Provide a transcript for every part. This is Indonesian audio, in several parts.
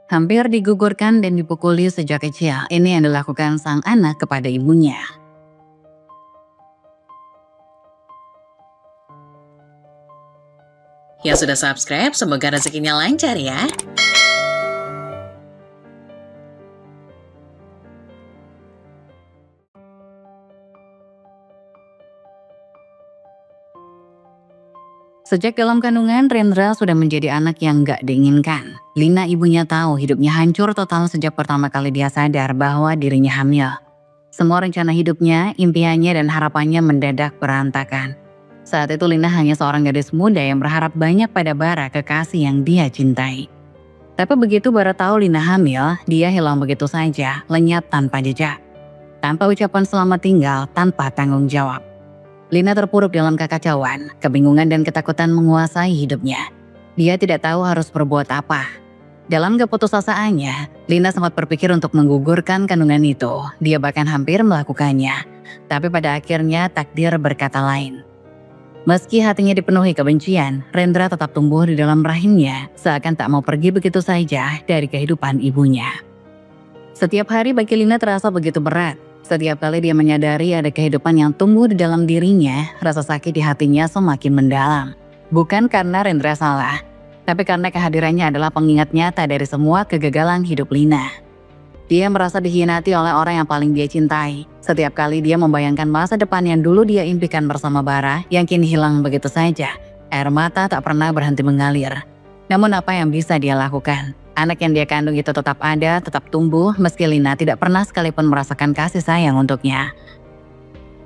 Hampir digugurkan dan dipukuli sejak kecil, ini yang dilakukan sang anak kepada ibunya. Yang sudah subscribe, semoga rezekinya lancar ya. Sejak dalam kandungan, Rendra sudah menjadi anak yang gak diinginkan. Lina ibunya tahu hidupnya hancur total sejak pertama kali dia sadar bahwa dirinya hamil. Semua rencana hidupnya, impiannya, dan harapannya mendadak berantakan. Saat itu Lina hanya seorang gadis muda yang berharap banyak pada Bara, kekasih yang dia cintai. Tapi begitu Bara tahu Lina hamil, dia hilang begitu saja, lenyap tanpa jejak. Tanpa ucapan selamat tinggal, tanpa tanggung jawab. Lina terpuruk dalam kekacauan, kebingungan dan ketakutan menguasai hidupnya. Dia tidak tahu harus berbuat apa. Dalam keputusasaannya, Lina sempat berpikir untuk menggugurkan kandungan itu. Dia bahkan hampir melakukannya. Tapi pada akhirnya takdir berkata lain. Meski hatinya dipenuhi kebencian, Rendra tetap tumbuh di dalam rahimnya, seakan tak mau pergi begitu saja dari kehidupan ibunya. Setiap hari bagi Lina terasa begitu berat. Setiap kali dia menyadari ada kehidupan yang tumbuh di dalam dirinya, rasa sakit di hatinya semakin mendalam. Bukan karena Rendra salah, tapi karena kehadirannya adalah pengingat nyata dari semua kegagalan hidup Lina. Dia merasa dikhianati oleh orang yang paling dia cintai. Setiap kali dia membayangkan masa depan yang dulu dia impikan bersama Bara, yang kini hilang begitu saja. Air mata tak pernah berhenti mengalir. Namun apa yang bisa dia lakukan? Anak yang dia kandung itu tetap ada, tetap tumbuh, meski Lina tidak pernah sekalipun merasakan kasih sayang untuknya.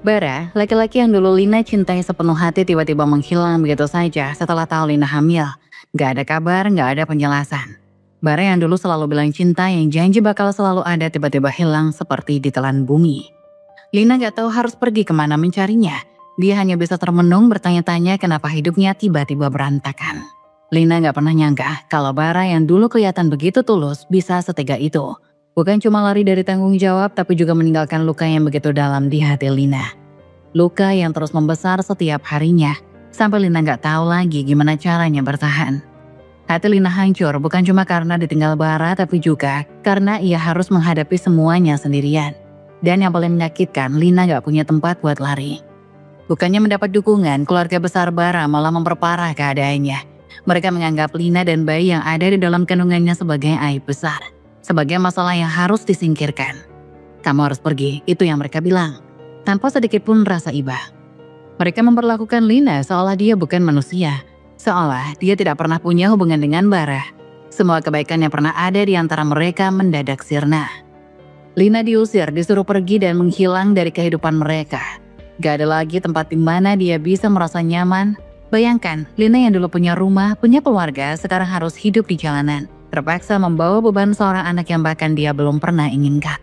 Bara, laki-laki yang dulu Lina cintai sepenuh hati tiba-tiba menghilang begitu saja setelah tahu Lina hamil. Gak ada kabar, gak ada penjelasan. Bara yang dulu selalu bilang cinta, yang janji bakal selalu ada, tiba-tiba hilang seperti ditelan bumi. Lina gak tahu harus pergi kemana mencarinya. Dia hanya bisa termenung bertanya-tanya kenapa hidupnya tiba-tiba berantakan. Lina gak pernah nyangka kalau Bara yang dulu kelihatan begitu tulus bisa setega itu. Bukan cuma lari dari tanggung jawab, tapi juga meninggalkan luka yang begitu dalam di hati Lina. Luka yang terus membesar setiap harinya, sampai Lina gak tahu lagi gimana caranya bertahan. Hati Lina hancur bukan cuma karena ditinggal Bara, tapi juga karena ia harus menghadapi semuanya sendirian. Dan yang paling menyakitkan, Lina gak punya tempat buat lari. Bukannya mendapat dukungan, keluarga besar Bara malah memperparah keadaannya. Mereka menganggap Lina dan bayi yang ada di dalam kandungannya sebagai aib besar. Sebagai masalah yang harus disingkirkan. Kamu harus pergi, itu yang mereka bilang. Tanpa sedikit pun rasa iba. Mereka memperlakukan Lina seolah dia bukan manusia. Seolah dia tidak pernah punya hubungan dengan Bara. Semua kebaikan yang pernah ada di antara mereka mendadak sirna. Lina diusir, disuruh pergi dan menghilang dari kehidupan mereka. Gak ada lagi tempat di mana dia bisa merasa nyaman. Bayangkan, Lina yang dulu punya rumah, punya keluarga, sekarang harus hidup di jalanan. Terpaksa membawa beban seorang anak yang bahkan dia belum pernah inginkan.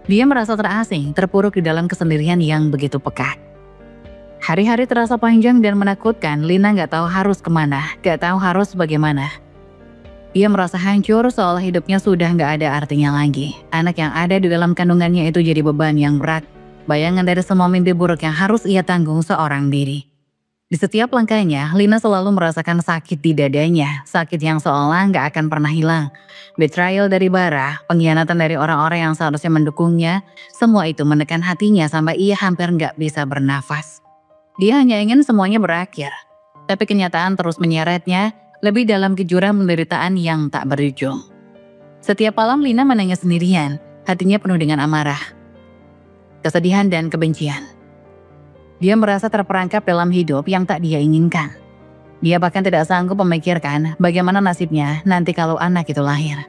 Dia merasa terasing, terpuruk di dalam kesendirian yang begitu pekat. Hari-hari terasa panjang dan menakutkan. Lina gak tahu harus kemana, gak tahu harus bagaimana. Dia merasa hancur seolah hidupnya sudah gak ada artinya lagi. Anak yang ada di dalam kandungannya itu jadi beban yang berat. Bayangan dari semua mimpi buruk yang harus ia tanggung seorang diri. Di setiap langkahnya, Lina selalu merasakan sakit di dadanya, sakit yang seolah gak akan pernah hilang. Betrayal dari Bara, pengkhianatan dari orang-orang yang seharusnya mendukungnya, semua itu menekan hatinya sampai ia hampir gak bisa bernafas. Dia hanya ingin semuanya berakhir, tapi kenyataan terus menyeretnya lebih dalam kejuran penderitaan yang tak berujung. Setiap malam Lina menangis sendirian, hatinya penuh dengan amarah, kesedihan dan kebencian. Dia merasa terperangkap dalam hidup yang tak dia inginkan. Dia bahkan tidak sanggup memikirkan bagaimana nasibnya nanti kalau anak itu lahir.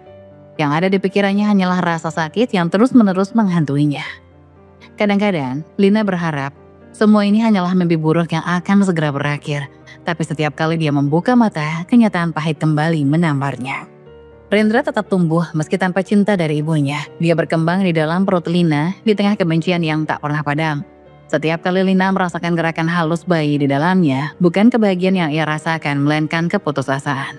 Yang ada di pikirannya hanyalah rasa sakit yang terus-menerus menghantuinya. Kadang-kadang, Lina berharap semua ini hanyalah mimpi buruk yang akan segera berakhir. Tapi setiap kali dia membuka mata, kenyataan pahit kembali menamparnya. Rendra tetap tumbuh meski tanpa cinta dari ibunya. Dia berkembang di dalam perut Lina di tengah kebencian yang tak pernah padam. Setiap kali Lina merasakan gerakan halus bayi di dalamnya, bukan kebahagiaan yang ia rasakan, melainkan keputusasaan.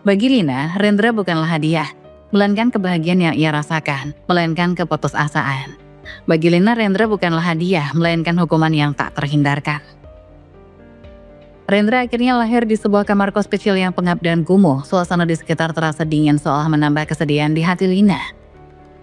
Bagi Lina, Rendra bukanlah hadiah, melainkan kebahagiaan yang ia rasakan, melainkan keputusasaan. Bagi Lina, Rendra bukanlah hadiah, melainkan hukuman yang tak terhindarkan. Rendra akhirnya lahir di sebuah kamar kos kecil yang pengap dan kumuh. Suasana di sekitar terasa dingin seolah menambah kesedihan di hati Lina.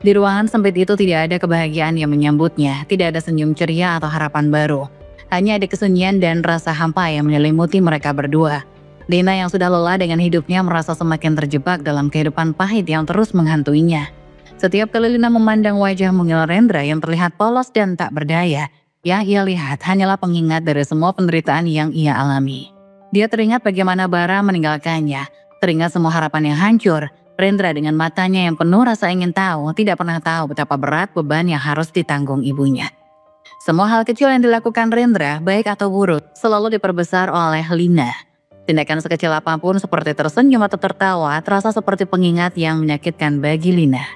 Di ruangan sempit itu tidak ada kebahagiaan yang menyambutnya, tidak ada senyum ceria atau harapan baru. Hanya ada kesunyian dan rasa hampa yang menyelimuti mereka berdua. Lina yang sudah lelah dengan hidupnya merasa semakin terjebak dalam kehidupan pahit yang terus menghantuinya. Setiap kali Lina memandang wajah mungil Rendra yang terlihat polos dan tak berdaya, yang ia lihat hanyalah pengingat dari semua penderitaan yang ia alami. Dia teringat bagaimana Bara meninggalkannya, teringat semua harapan yang hancur. Rendra dengan matanya yang penuh rasa ingin tahu, tidak pernah tahu betapa berat beban yang harus ditanggung ibunya. Semua hal kecil yang dilakukan Rendra, baik atau buruk, selalu diperbesar oleh Lina. Tindakan sekecil apapun seperti tersenyum atau tertawa terasa seperti pengingat yang menyakitkan bagi Lina.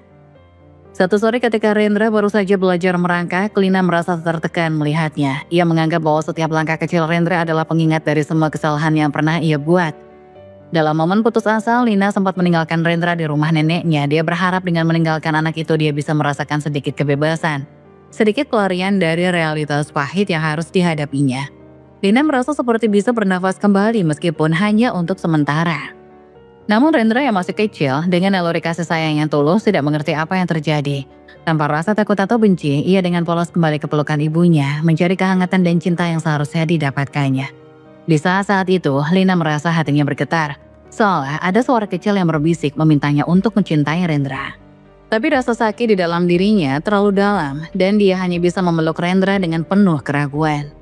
Satu sore ketika Rendra baru saja belajar merangkak, Lina merasa tertekan melihatnya. Ia menganggap bahwa setiap langkah kecil Rendra adalah pengingat dari semua kesalahan yang pernah ia buat. Dalam momen putus asa, Lina sempat meninggalkan Rendra di rumah neneknya. Dia berharap dengan meninggalkan anak itu dia bisa merasakan sedikit kebebasan. Sedikit pelarian dari realitas pahit yang harus dihadapinya. Lina merasa seperti bisa bernafas kembali meskipun hanya untuk sementara. Namun Rendra yang masih kecil, dengan naluri kasih sayang yang tulus tidak mengerti apa yang terjadi. Tanpa rasa takut atau benci, ia dengan polos kembali ke pelukan ibunya, mencari kehangatan dan cinta yang seharusnya didapatkannya. Di saat-saat itu, Lina merasa hatinya bergetar, seolah ada suara kecil yang berbisik memintanya untuk mencintai Rendra. Tapi rasa sakit di dalam dirinya terlalu dalam, dan dia hanya bisa memeluk Rendra dengan penuh keraguan.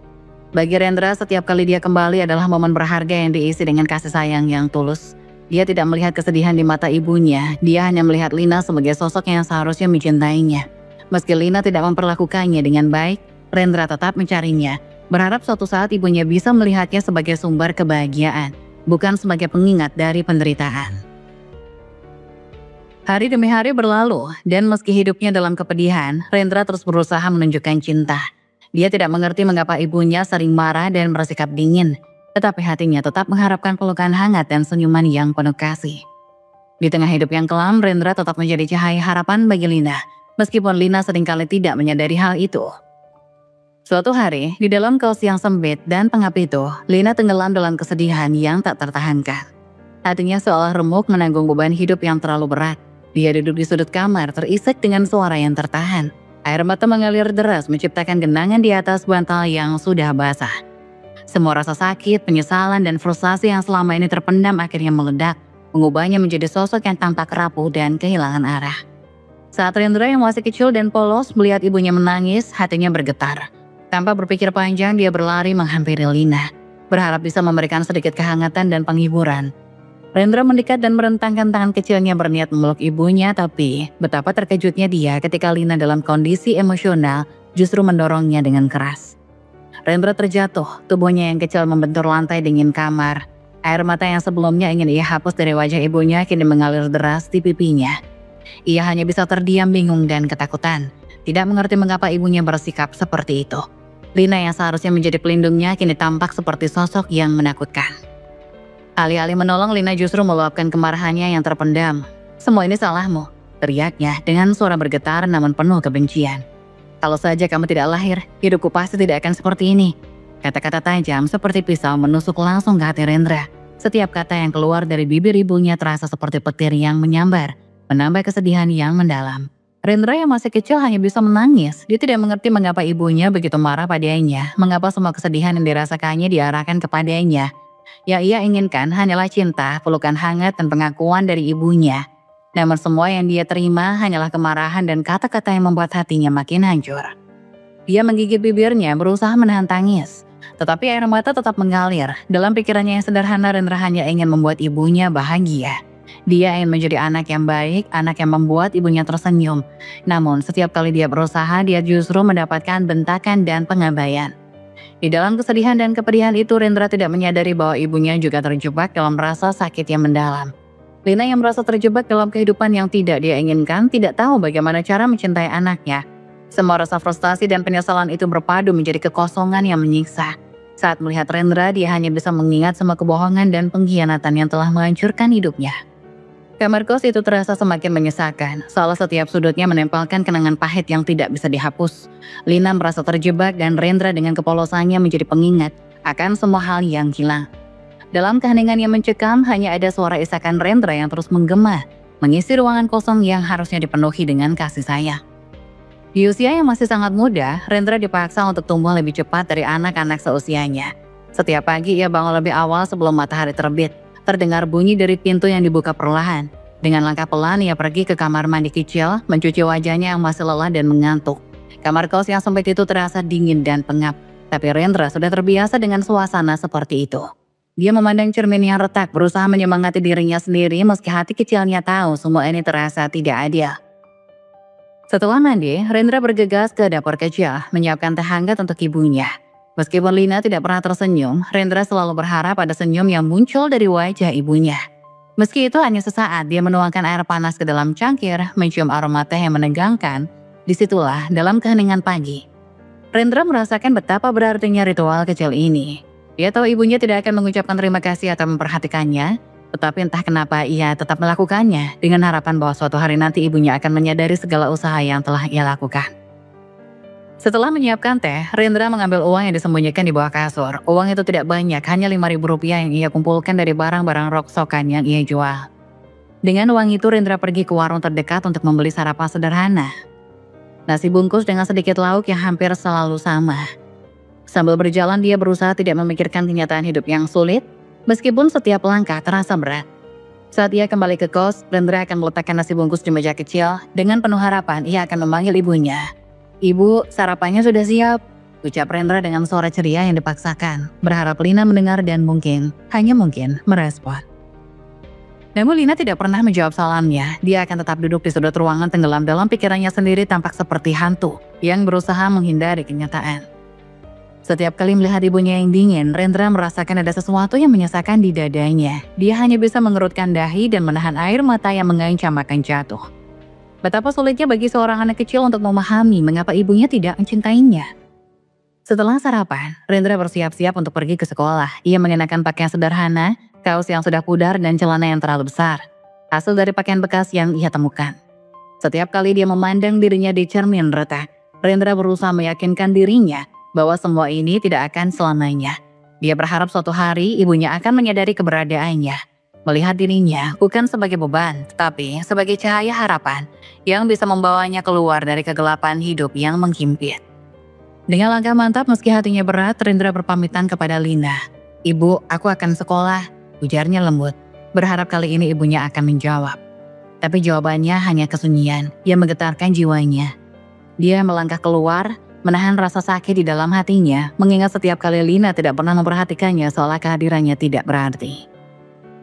Bagi Rendra, setiap kali dia kembali adalah momen berharga yang diisi dengan kasih sayang yang tulus. Dia tidak melihat kesedihan di mata ibunya, dia hanya melihat Lina sebagai sosok yang seharusnya mencintainya. Meski Lina tidak memperlakukannya dengan baik, Rendra tetap mencarinya, berharap suatu saat ibunya bisa melihatnya sebagai sumber kebahagiaan, bukan sebagai pengingat dari penderitaan. Hari demi hari berlalu, dan meski hidupnya dalam kepedihan, Rendra terus berusaha menunjukkan cinta. Dia tidak mengerti mengapa ibunya sering marah dan bersikap dingin, tetapi hatinya tetap mengharapkan pelukan hangat dan senyuman yang penuh kasih. Di tengah hidup yang kelam, Rendra tetap menjadi cahaya harapan bagi Lina, meskipun Lina seringkali tidak menyadari hal itu. Suatu hari, di dalam kos yang sempit dan pengap itu, Lina tenggelam dalam kesedihan yang tak tertahankan. Hatinya seolah remuk menanggung beban hidup yang terlalu berat. Dia duduk di sudut kamar terisak dengan suara yang tertahan. Air mata mengalir deras menciptakan genangan di atas bantal yang sudah basah. Semua rasa sakit, penyesalan, dan frustasi yang selama ini terpendam akhirnya meledak, mengubahnya menjadi sosok yang tampak rapuh dan kehilangan arah. Saat Rendra yang masih kecil dan polos melihat ibunya menangis, hatinya bergetar. Tanpa berpikir panjang, dia berlari menghampiri Lina, berharap bisa memberikan sedikit kehangatan dan penghiburan. Rendra mendekat dan merentangkan tangan kecilnya berniat memeluk ibunya, tapi betapa terkejutnya dia ketika Lina dalam kondisi emosional justru mendorongnya dengan keras. Rendra terjatuh, tubuhnya yang kecil membentur lantai dingin kamar. Air mata yang sebelumnya ingin ia hapus dari wajah ibunya kini mengalir deras di pipinya. Ia hanya bisa terdiam bingung dan ketakutan, tidak mengerti mengapa ibunya bersikap seperti itu. Lina yang seharusnya menjadi pelindungnya kini tampak seperti sosok yang menakutkan. Alih-alih menolong, Lina justru meluapkan kemarahannya yang terpendam. "Semua ini salahmu," teriaknya dengan suara bergetar namun penuh kebencian. "Kalau saja kamu tidak lahir, hidupku pasti tidak akan seperti ini." Kata-kata tajam seperti pisau menusuk langsung ke hati Rendra. Setiap kata yang keluar dari bibir ibunya terasa seperti petir yang menyambar, menambah kesedihan yang mendalam. Rendra yang masih kecil hanya bisa menangis. Dia tidak mengerti mengapa ibunya begitu marah padanya, mengapa semua kesedihan yang dirasakannya diarahkan kepadanya. Yang ia inginkan hanyalah cinta, pelukan hangat, dan pengakuan dari ibunya. Namun semua yang dia terima hanyalah kemarahan dan kata-kata yang membuat hatinya makin hancur. Dia menggigit bibirnya, berusaha menahan tangis. Tetapi air mata tetap mengalir. Dalam pikirannya yang sederhana, Rendra hanya ingin membuat ibunya bahagia. Dia ingin menjadi anak yang baik, anak yang membuat ibunya tersenyum. Namun setiap kali dia berusaha, dia justru mendapatkan bentakan dan pengabaian. Di dalam kesedihan dan kepedihan itu, Rendra tidak menyadari bahwa ibunya juga terjebak dalam rasa sakit yang mendalam. Lina yang merasa terjebak dalam kehidupan yang tidak dia inginkan, tidak tahu bagaimana cara mencintai anaknya. Semua rasa frustasi dan penyesalan itu berpadu menjadi kekosongan yang menyiksa. Saat melihat Rendra, dia hanya bisa mengingat semua kebohongan dan pengkhianatan yang telah menghancurkan hidupnya. Kamar kos itu terasa semakin menyesakan, seolah setiap sudutnya menempelkan kenangan pahit yang tidak bisa dihapus. Lina merasa terjebak dan Rendra dengan kepolosannya menjadi pengingat akan semua hal yang hilang. Dalam keheningan yang mencekam, hanya ada suara isakan Rendra yang terus menggema, mengisi ruangan kosong yang harusnya dipenuhi dengan kasih sayang. Di usia yang masih sangat muda, Rendra dipaksa untuk tumbuh lebih cepat dari anak-anak seusianya. Setiap pagi ia bangun lebih awal sebelum matahari terbit. Terdengar bunyi dari pintu yang dibuka perlahan. Dengan langkah pelan ia pergi ke kamar mandi kecil, mencuci wajahnya yang masih lelah dan mengantuk. Kamar kos yang sempit itu terasa dingin dan pengap, tapi Rendra sudah terbiasa dengan suasana seperti itu. Dia memandang cermin yang retak, berusaha menyemangati dirinya sendiri meski hati kecilnya tahu semua ini terasa tidak adil. Setelah mandi, Rendra bergegas ke dapur kecil, menyiapkan teh hangat untuk ibunya. Meskipun Lina tidak pernah tersenyum, Rendra selalu berharap ada senyum yang muncul dari wajah ibunya. Meski itu hanya sesaat, dia menuangkan air panas ke dalam cangkir, mencium aroma teh yang menegangkan. Disitulah, dalam keheningan pagi, Rendra merasakan betapa berartinya ritual kecil ini. Dia tahu ibunya tidak akan mengucapkan terima kasih atau memperhatikannya, tetapi entah kenapa ia tetap melakukannya dengan harapan bahwa suatu hari nanti ibunya akan menyadari segala usaha yang telah ia lakukan. Setelah menyiapkan teh, Rendra mengambil uang yang disembunyikan di bawah kasur. Uang itu tidak banyak, hanya Rp5.000 yang ia kumpulkan dari barang-barang rongsokan yang ia jual. Dengan uang itu, Rendra pergi ke warung terdekat untuk membeli sarapan sederhana. Nasi bungkus dengan sedikit lauk yang hampir selalu sama. Sambil berjalan dia berusaha tidak memikirkan kenyataan hidup yang sulit, meskipun setiap langkah terasa berat. Saat ia kembali ke kos, Rendra akan meletakkan nasi bungkus di meja kecil. Dengan penuh harapan ia akan memanggil ibunya. "Ibu, sarapannya sudah siap," ucap Rendra dengan suara ceria yang dipaksakan, berharap Lina mendengar dan mungkin, hanya mungkin, merespon. Namun Lina tidak pernah menjawab salamnya. Dia akan tetap duduk di sudut ruangan tenggelam dalam pikirannya sendiri tampak seperti hantu yang berusaha menghindari kenyataan. Setiap kali melihat ibunya yang dingin, Rendra merasakan ada sesuatu yang menyesakan di dadanya. Dia hanya bisa mengerutkan dahi dan menahan air mata yang mengancam akan jatuh. Betapa sulitnya bagi seorang anak kecil untuk memahami mengapa ibunya tidak mencintainya. Setelah sarapan, Rendra bersiap-siap untuk pergi ke sekolah. Ia mengenakan pakaian sederhana, kaos yang sudah pudar dan celana yang terlalu besar. Hasil dari pakaian bekas yang ia temukan. Setiap kali dia memandang dirinya di cermin retak, Rendra berusaha meyakinkan dirinya bahwa semua ini tidak akan selamanya. Dia berharap suatu hari ibunya akan menyadari keberadaannya. Melihat dirinya bukan sebagai beban, tetapi sebagai cahaya harapan yang bisa membawanya keluar dari kegelapan hidup yang menghimpit. Dengan langkah mantap meski hatinya berat, Rendra berpamitan kepada Lina. "Ibu, aku akan sekolah," ujarnya lembut. Berharap kali ini ibunya akan menjawab. Tapi jawabannya hanya kesunyian yang menggetarkan jiwanya. Dia melangkah keluar, menahan rasa sakit di dalam hatinya, mengingat setiap kali Lina tidak pernah memperhatikannya seolah kehadirannya tidak berarti.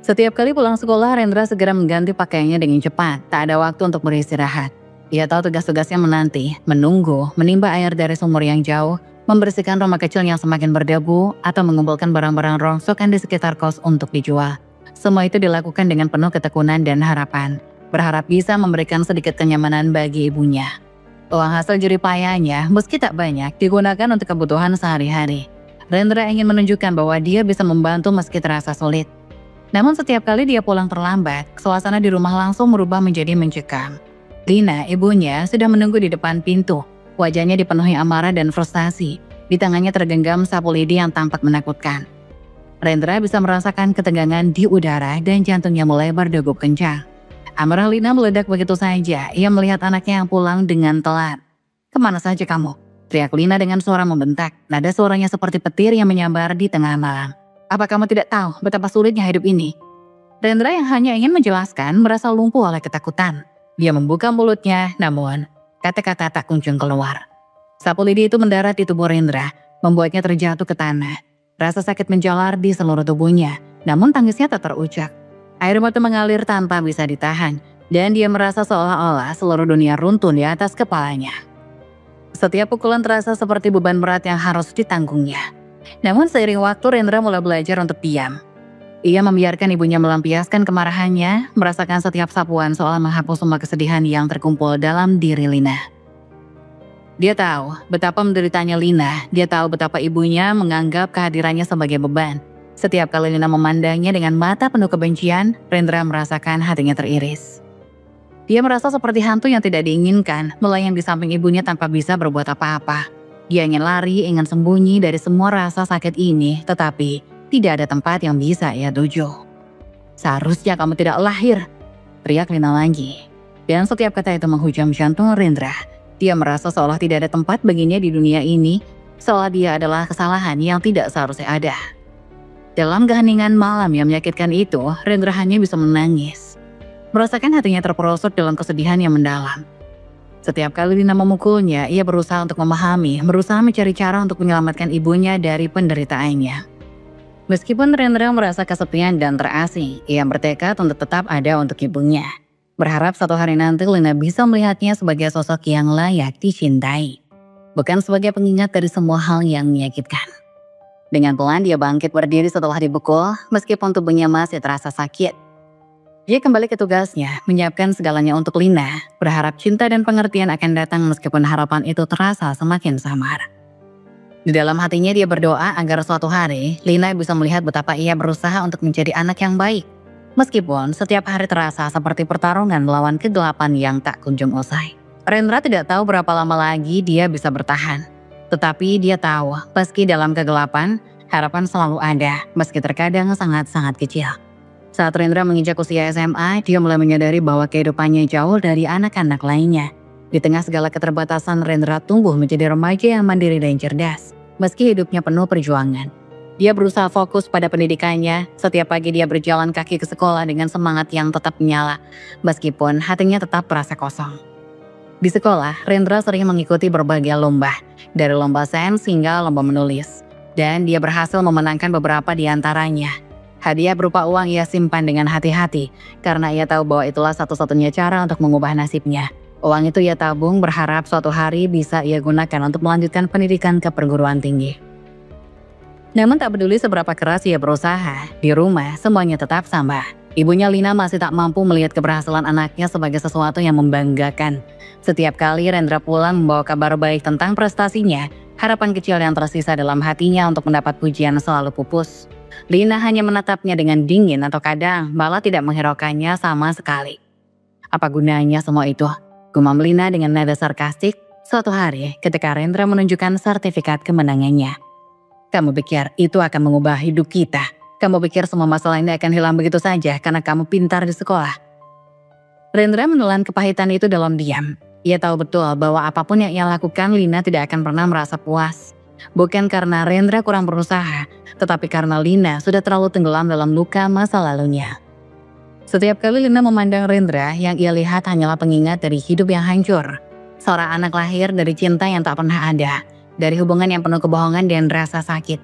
Setiap kali pulang sekolah, Rendra segera mengganti pakaiannya dengan cepat, tak ada waktu untuk beristirahat. Ia tahu tugas-tugasnya menanti, menunggu, menimba air dari sumur yang jauh, membersihkan rumah kecil yang semakin berdebu, atau mengumpulkan barang-barang rongsokan di sekitar kos untuk dijual. Semua itu dilakukan dengan penuh ketekunan dan harapan, berharap bisa memberikan sedikit kenyamanan bagi ibunya. Uang hasil jerih payahnya, meski tak banyak, digunakan untuk kebutuhan sehari-hari. Rendra ingin menunjukkan bahwa dia bisa membantu meski terasa sulit. Namun setiap kali dia pulang terlambat, suasana di rumah langsung berubah menjadi mencekam. Lina, ibunya, sudah menunggu di depan pintu. Wajahnya dipenuhi amarah dan frustasi. Di tangannya tergenggam sapu lidi yang tampak menakutkan. Rendra bisa merasakan ketegangan di udara dan jantungnya mulai berdegup kencang. Amarah Lina meledak begitu saja. Ia melihat anaknya yang pulang dengan telat. "Kemana saja kamu?" teriak Lina dengan suara membentak. Nada suaranya seperti petir yang menyambar di tengah malam. "Apa kamu tidak tahu betapa sulitnya hidup ini?" Rendra yang hanya ingin menjelaskan merasa lumpuh oleh ketakutan. Dia membuka mulutnya, namun kata-kata tak kunjung keluar. Sapu lidi itu mendarat di tubuh Rendra, membuatnya terjatuh ke tanah. Rasa sakit menjalar di seluruh tubuhnya, namun tangisnya tak terucap. Air mata mengalir tanpa bisa ditahan, dan dia merasa seolah-olah seluruh dunia runtuh di atas kepalanya. Setiap pukulan terasa seperti beban berat yang harus ditanggungnya. Namun seiring waktu, Rendra mulai belajar untuk diam. Ia membiarkan ibunya melampiaskan kemarahannya, merasakan setiap sapuan seolah menghapus semua kesedihan yang terkumpul dalam diri Lina. Dia tahu betapa menderitanya Lina, dia tahu betapa ibunya menganggap kehadirannya sebagai beban. Setiap kali Lina memandangnya dengan mata penuh kebencian, Rendra merasakan hatinya teriris. Dia merasa seperti hantu yang tidak diinginkan, melayang di samping ibunya tanpa bisa berbuat apa-apa. Dia ingin lari, ingin sembunyi dari semua rasa sakit ini, tetapi tidak ada tempat yang bisa ia tuju. "Seharusnya kamu tidak lahir," teriak Lina lagi. Dan setiap kata itu menghujam jantung Rendra. Dia merasa seolah tidak ada tempat baginya di dunia ini, seolah dia adalah kesalahan yang tidak seharusnya ada. Dalam keheningan malam yang menyakitkan itu, Rendra hanya bisa menangis. Merasakan hatinya terperosok dalam kesedihan yang mendalam. Setiap kali Lina memukulnya, ia berusaha untuk memahami, berusaha mencari cara untuk menyelamatkan ibunya dari penderitaannya. Meskipun Rendra merasa kesepian dan terasing, ia bertekad untuk tetap ada untuk ibunya. Berharap suatu hari nanti Lina bisa melihatnya sebagai sosok yang layak dicintai, bukan sebagai pengingat dari semua hal yang menyakitkan. Dengan pelan dia bangkit berdiri setelah dipukul, meskipun tubuhnya masih terasa sakit. Dia kembali ke tugasnya, menyiapkan segalanya untuk Lina, berharap cinta dan pengertian akan datang meskipun harapan itu terasa semakin samar. Di dalam hatinya dia berdoa agar suatu hari Lina bisa melihat betapa ia berusaha untuk menjadi anak yang baik. Meskipun setiap hari terasa seperti pertarungan melawan kegelapan yang tak kunjung usai. Rendra tidak tahu berapa lama lagi dia bisa bertahan. Tetapi dia tahu, meski dalam kegelapan, harapan selalu ada, meski terkadang sangat-sangat kecil. Saat Rendra menginjak usia SMA, dia mulai menyadari bahwa kehidupannya jauh dari anak-anak lainnya. Di tengah segala keterbatasan, Rendra tumbuh menjadi remaja yang mandiri dan cerdas. Meski hidupnya penuh perjuangan, dia berusaha fokus pada pendidikannya. Setiap pagi dia berjalan kaki ke sekolah dengan semangat yang tetap menyala, meskipun hatinya tetap terasa kosong. Di sekolah, Rendra sering mengikuti berbagai lomba, dari lomba sains hingga lomba menulis. Dan dia berhasil memenangkan beberapa di antaranya. Hadiah berupa uang ia simpan dengan hati-hati, karena ia tahu bahwa itulah satu-satunya cara untuk mengubah nasibnya. Uang itu ia tabung berharap suatu hari bisa ia gunakan untuk melanjutkan pendidikan ke perguruan tinggi. Namun tak peduli seberapa keras ia berusaha, di rumah semuanya tetap sama. Ibunya Lina masih tak mampu melihat keberhasilan anaknya sebagai sesuatu yang membanggakan. Setiap kali Rendra pulang membawa kabar baik tentang prestasinya, harapan kecil yang tersisa dalam hatinya untuk mendapat pujian selalu pupus. Lina hanya menatapnya dengan dingin atau kadang malah tidak menghiraukannya sama sekali. "Apa gunanya semua itu?" gumam Lina dengan nada sarkastik suatu hari ketika Rendra menunjukkan sertifikat kemenangannya. "Kamu pikir itu akan mengubah hidup kita? Kamu pikir semua masalah ini akan hilang begitu saja karena kamu pintar di sekolah?" Rendra menelan kepahitan itu dalam diam. Ia tahu betul bahwa apapun yang ia lakukan, Lina tidak akan pernah merasa puas. Bukan karena Rendra kurang berusaha, tetapi karena Lina sudah terlalu tenggelam dalam luka masa lalunya. Setiap kali Lina memandang Rendra, yang ia lihat hanyalah pengingat dari hidup yang hancur. Seorang anak lahir dari cinta yang tak pernah ada, dari hubungan yang penuh kebohongan dan rasa sakit.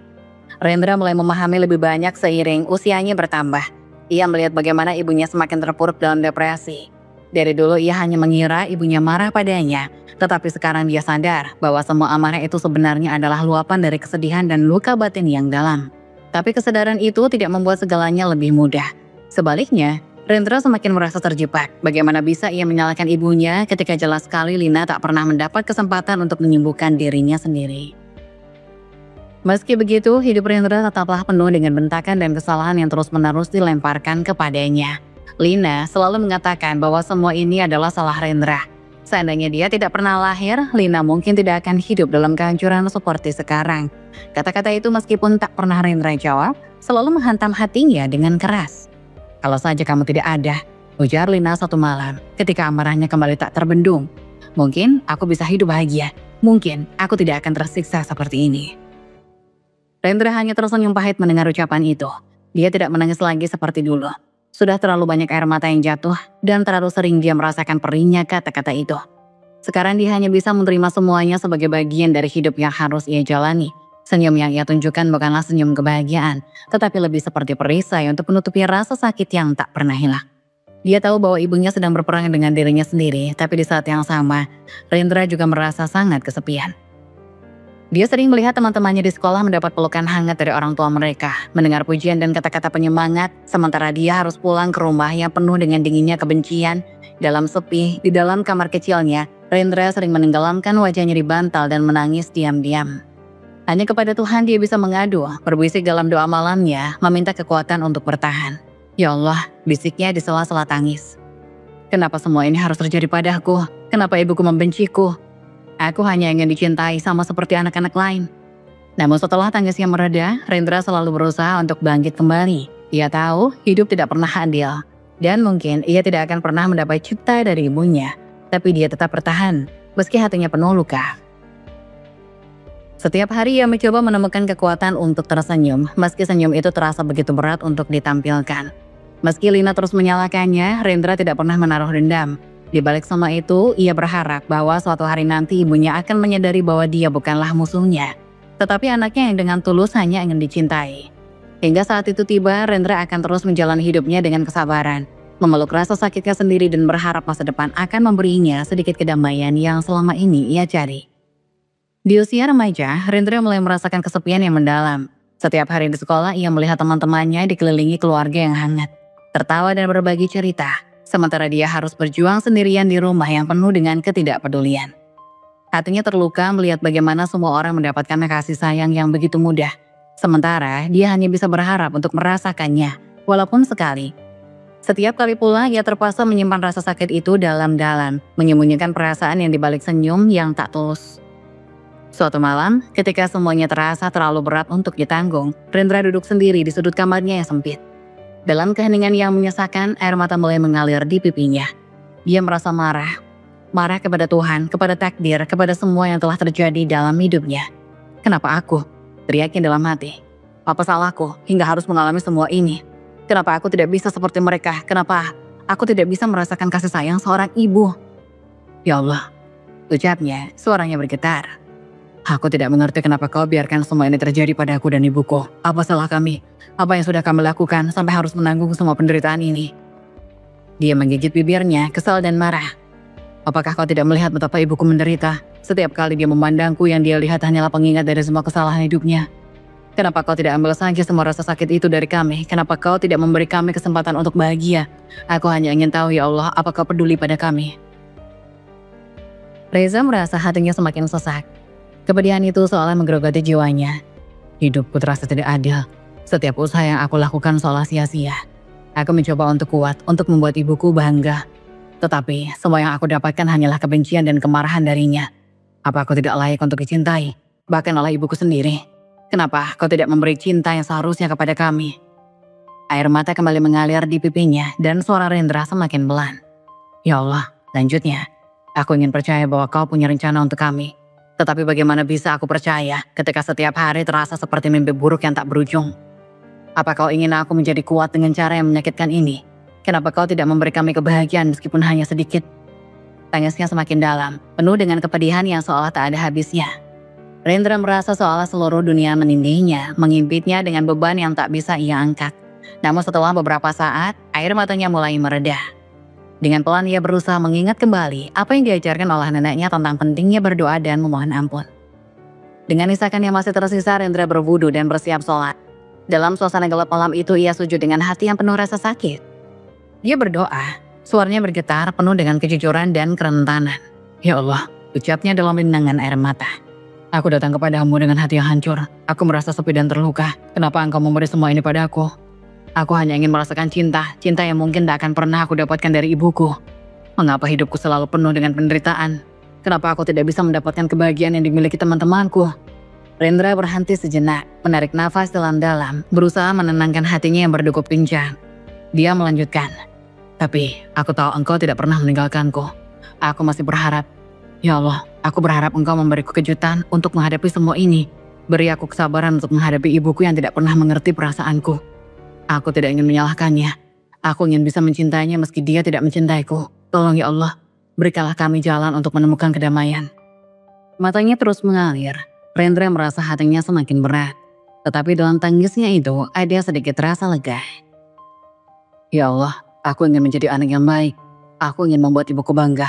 Rendra mulai memahami lebih banyak seiring usianya bertambah. Ia melihat bagaimana ibunya semakin terpuruk dalam depresi. Dari dulu ia hanya mengira ibunya marah padanya, tetapi sekarang dia sadar bahwa semua amarah itu sebenarnya adalah luapan dari kesedihan dan luka batin yang dalam. Tapi kesadaran itu tidak membuat segalanya lebih mudah. Sebaliknya, Rendra semakin merasa terjebak. Bagaimana bisa ia menyalahkan ibunya ketika jelas sekali Lina tak pernah mendapat kesempatan untuk menyembuhkan dirinya sendiri. Meski begitu, hidup Rendra tetaplah penuh dengan bentakan dan kesalahan yang terus-menerus dilemparkan kepadanya. Lina selalu mengatakan bahwa semua ini adalah salah Rendra. Seandainya dia tidak pernah lahir, Lina mungkin tidak akan hidup dalam kehancuran seperti sekarang. Kata-kata itu meskipun tak pernah Rendra jawab, selalu menghantam hatinya dengan keras. "Kalau saja kamu tidak ada," ujar Lina satu malam ketika amarahnya kembali tak terbendung. "Mungkin aku bisa hidup bahagia. Mungkin aku tidak akan tersiksa seperti ini." Rendra hanya tersenyum pahit mendengar ucapan itu. Dia tidak menangis lagi seperti dulu. Sudah terlalu banyak air mata yang jatuh dan terlalu sering dia merasakan perihnya kata-kata itu. Sekarang dia hanya bisa menerima semuanya sebagai bagian dari hidup yang harus ia jalani. Senyum yang ia tunjukkan bukanlah senyum kebahagiaan, tetapi lebih seperti perisai untuk menutupi rasa sakit yang tak pernah hilang. Dia tahu bahwa ibunya sedang berperang dengan dirinya sendiri, tapi di saat yang sama, Rendra juga merasa sangat kesepian. Dia sering melihat teman-temannya di sekolah mendapat pelukan hangat dari orang tua mereka, mendengar pujian dan kata-kata penyemangat, sementara dia harus pulang ke rumah yang penuh dengan dinginnya kebencian. Dalam sepi, di dalam kamar kecilnya, Rendra sering menenggelamkan wajahnya di bantal dan menangis diam-diam. Hanya kepada Tuhan dia bisa mengadu, berbisik dalam doa malamnya, meminta kekuatan untuk bertahan. "Ya Allah," bisiknya di sela-sela tangis. "Kenapa semua ini harus terjadi padaku? Kenapa ibuku membenciku?" Aku hanya ingin dicintai sama seperti anak-anak lain. Namun setelah tangisnya mereda, Rendra selalu berusaha untuk bangkit kembali. Ia tahu hidup tidak pernah adil. Dan mungkin ia tidak akan pernah mendapat cinta dari ibunya. Tapi dia tetap bertahan, meski hatinya penuh luka. Setiap hari ia mencoba menemukan kekuatan untuk tersenyum, meski senyum itu terasa begitu berat untuk ditampilkan. Meski Lina terus menyalahkannya, Rendra tidak pernah menaruh dendam. Di balik semua itu, ia berharap bahwa suatu hari nanti ibunya akan menyadari bahwa dia bukanlah musuhnya. Tetapi anaknya yang dengan tulus hanya ingin dicintai. Hingga saat itu tiba, Rendra akan terus menjalani hidupnya dengan kesabaran, memeluk rasa sakitnya sendiri dan berharap masa depan akan memberinya sedikit kedamaian yang selama ini ia cari. Di usia remaja, Rendra mulai merasakan kesepian yang mendalam. Setiap hari di sekolah, ia melihat teman-temannya dikelilingi keluarga yang hangat, tertawa dan berbagi cerita, sementara dia harus berjuang sendirian di rumah yang penuh dengan ketidakpedulian. Hatinya terluka melihat bagaimana semua orang mendapatkan kasih sayang yang begitu mudah. Sementara dia hanya bisa berharap untuk merasakannya, walaupun sekali. Setiap kali pula ia terpaksa menyimpan rasa sakit itu dalam-dalam, menyembunyikan perasaan yang dibalik senyum yang tak tulus. Suatu malam, ketika semuanya terasa terlalu berat untuk ditanggung, Rendra duduk sendiri di sudut kamarnya yang sempit. Dalam keheningan yang menyesakan, air mata mulai mengalir di pipinya. Dia merasa marah. Marah kepada Tuhan, kepada takdir, kepada semua yang telah terjadi dalam hidupnya. Kenapa aku? Teriaknya dalam hati. Apa salahku hingga harus mengalami semua ini? Kenapa aku tidak bisa seperti mereka? Kenapa aku tidak bisa merasakan kasih sayang seorang ibu? Ya Allah, ucapnya, suaranya bergetar. Aku tidak mengerti kenapa kau biarkan semua ini terjadi pada aku dan ibuku. Apa salah kami? Apa yang sudah kami lakukan sampai harus menanggung semua penderitaan ini? Dia menggigit bibirnya, kesal dan marah. Apakah kau tidak melihat betapa ibuku menderita? Setiap kali dia memandangku, yang dia lihat hanyalah pengingat dari semua kesalahan hidupnya. Kenapa kau tidak ambil saja semua rasa sakit itu dari kami? Kenapa kau tidak memberi kami kesempatan untuk bahagia? Aku hanya ingin tahu, ya Allah, apa kau peduli pada kami? Reza merasa hatinya semakin sesak. Kepedihan itu seolah menggerogoti jiwanya. Hidupku terasa tidak adil. Setiap usaha yang aku lakukan seolah sia-sia. Aku mencoba untuk kuat, untuk membuat ibuku bangga. Tetapi semua yang aku dapatkan hanyalah kebencian dan kemarahan darinya. Apa aku tidak layak untuk dicintai? Bahkan oleh ibuku sendiri. Kenapa kau tidak memberi cinta yang seharusnya kepada kami? Air mata kembali mengalir di pipinya dan suara Rendra semakin pelan. Ya Allah, lanjutnya. Aku ingin percaya bahwa kau punya rencana untuk kami. Tetapi bagaimana bisa aku percaya ketika setiap hari terasa seperti mimpi buruk yang tak berujung? Apa kau ingin aku menjadi kuat dengan cara yang menyakitkan ini? Kenapa kau tidak memberi kami kebahagiaan meskipun hanya sedikit? Tangisnya semakin dalam, penuh dengan kepedihan yang seolah tak ada habisnya. Rendra merasa seolah seluruh dunia menindihnya, mengimpitnya dengan beban yang tak bisa ia angkat. Namun setelah beberapa saat, air matanya mulai mereda. Dengan pelan ia berusaha mengingat kembali apa yang diajarkan oleh neneknya tentang pentingnya berdoa dan memohon ampun. Dengan isakan yang masih tersisa, Rendra berwudu dan bersiap sholat. Dalam suasana gelap malam itu, ia sujud dengan hati yang penuh rasa sakit. Dia berdoa, suaranya bergetar penuh dengan kejujuran dan kerentanan. Ya Allah, ucapnya dalam linangan air mata. Aku datang kepadamu dengan hati yang hancur. Aku merasa sepi dan terluka. Kenapa engkau memberi semua ini padaku? Aku hanya ingin merasakan cinta, cinta yang mungkin tak akan pernah aku dapatkan dari ibuku. Mengapa hidupku selalu penuh dengan penderitaan? Kenapa aku tidak bisa mendapatkan kebahagiaan yang dimiliki teman-temanku? Rendra berhenti sejenak, menarik nafas dalam-dalam, berusaha menenangkan hatinya yang berdegup kencang. Dia melanjutkan, tapi aku tahu engkau tidak pernah meninggalkanku. Aku masih berharap. Ya Allah, aku berharap engkau memberiku kejutan untuk menghadapi semua ini. Beri aku kesabaran untuk menghadapi ibuku yang tidak pernah mengerti perasaanku. Aku tidak ingin menyalahkannya. Aku ingin bisa mencintainya meski dia tidak mencintaiku. Tolong ya Allah, berikanlah kami jalan untuk menemukan kedamaian. Matanya terus mengalir. Rendra merasa hatinya semakin berat. Tetapi dalam tangisnya itu ada sedikit rasa lega. Ya Allah, aku ingin menjadi anak yang baik. Aku ingin membuat ibuku bangga.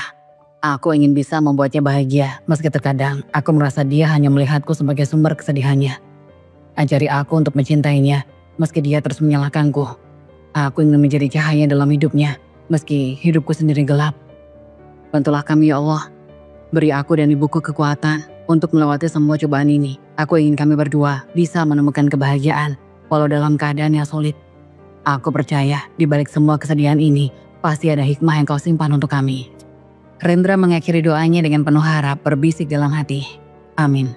Aku ingin bisa membuatnya bahagia, meski terkadang aku merasa dia hanya melihatku sebagai sumber kesedihannya. Ajari aku untuk mencintainya, meski dia terus menyalahkanku. Aku ingin menjadi cahaya dalam hidupnya, meski hidupku sendiri gelap. Bantulah kami ya Allah. Beri aku dan ibuku kekuatan untuk melewati semua cobaan ini. Aku ingin kami berdua bisa menemukan kebahagiaan, walau dalam keadaan yang sulit. Aku percaya di balik semua kesedihan ini, pasti ada hikmah yang kau simpan untuk kami. Rendra mengakhiri doanya dengan penuh harap, berbisik dalam hati, "Amin."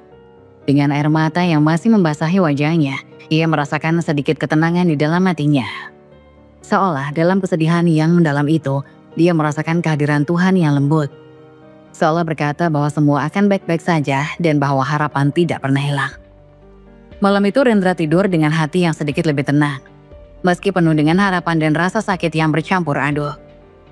Dengan air mata yang masih membasahi wajahnya, ia merasakan sedikit ketenangan di dalam hatinya. Seolah dalam kesedihan yang mendalam itu, dia merasakan kehadiran Tuhan yang lembut. Seolah berkata bahwa semua akan baik-baik saja dan bahwa harapan tidak pernah hilang. Malam itu Rendra tidur dengan hati yang sedikit lebih tenang. Meski penuh dengan harapan dan rasa sakit yang bercampur aduk.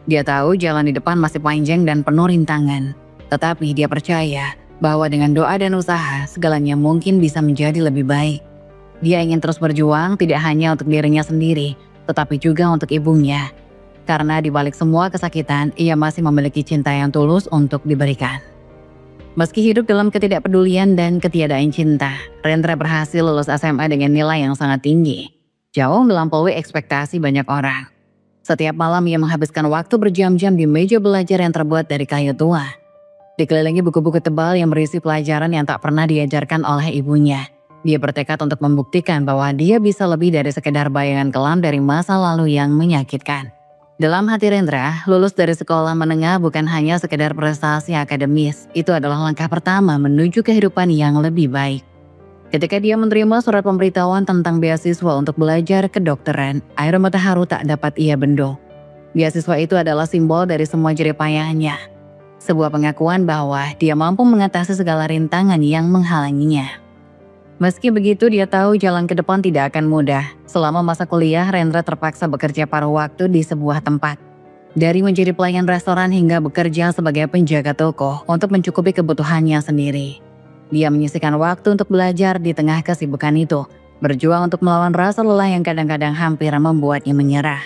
Dia tahu jalan di depan masih panjang dan penuh rintangan. Tetapi dia percaya bahwa dengan doa dan usaha segalanya mungkin bisa menjadi lebih baik. Dia ingin terus berjuang tidak hanya untuk dirinya sendiri, tetapi juga untuk ibunya. Karena di balik semua kesakitan, ia masih memiliki cinta yang tulus untuk diberikan. Meski hidup dalam ketidakpedulian dan ketiadaan cinta, Rendra berhasil lulus SMA dengan nilai yang sangat tinggi. Jauh melampaui ekspektasi banyak orang. Setiap malam ia menghabiskan waktu berjam-jam di meja belajar yang terbuat dari kayu tua. Dikelilingi buku-buku tebal yang berisi pelajaran yang tak pernah diajarkan oleh ibunya. Dia bertekad untuk membuktikan bahwa dia bisa lebih dari sekedar bayangan kelam dari masa lalu yang menyakitkan. Dalam hati Rendra, lulus dari sekolah menengah bukan hanya sekedar prestasi akademis. Itu adalah langkah pertama menuju kehidupan yang lebih baik. Ketika dia menerima surat pemberitahuan tentang beasiswa untuk belajar kedokteran, air mata haru tak dapat ia bendung. Beasiswa itu adalah simbol dari semua jerih payahnya. Sebuah pengakuan bahwa dia mampu mengatasi segala rintangan yang menghalanginya. Meski begitu, dia tahu jalan ke depan tidak akan mudah. Selama masa kuliah, Rendra terpaksa bekerja paruh waktu di sebuah tempat. Dari menjadi pelayan restoran hingga bekerja sebagai penjaga toko untuk mencukupi kebutuhannya sendiri. Dia menyisihkan waktu untuk belajar di tengah kesibukan itu, berjuang untuk melawan rasa lelah yang kadang-kadang hampir membuatnya menyerah.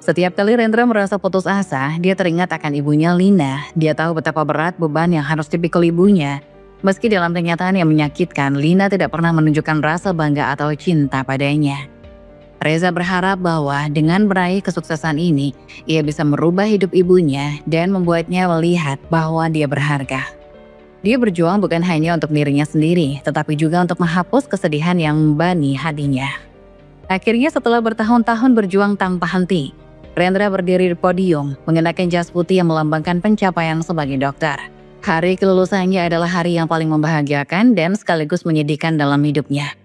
Setiap kali Rendra merasa putus asa, dia teringat akan ibunya Lina. Dia tahu betapa berat beban yang harus dipikul ibunya. Meski dalam kenyataan yang menyakitkan, Lina tidak pernah menunjukkan rasa bangga atau cinta padanya. Reza berharap bahwa dengan meraih kesuksesan ini, ia bisa merubah hidup ibunya dan membuatnya melihat bahwa dia berharga. Dia berjuang bukan hanya untuk dirinya sendiri, tetapi juga untuk menghapus kesedihan yang membani hatinya. Akhirnya setelah bertahun-tahun berjuang tanpa henti, Rendra berdiri di podium, mengenakan jas putih yang melambangkan pencapaian sebagai dokter. Hari kelulusannya adalah hari yang paling membahagiakan dan sekaligus menyedihkan dalam hidupnya.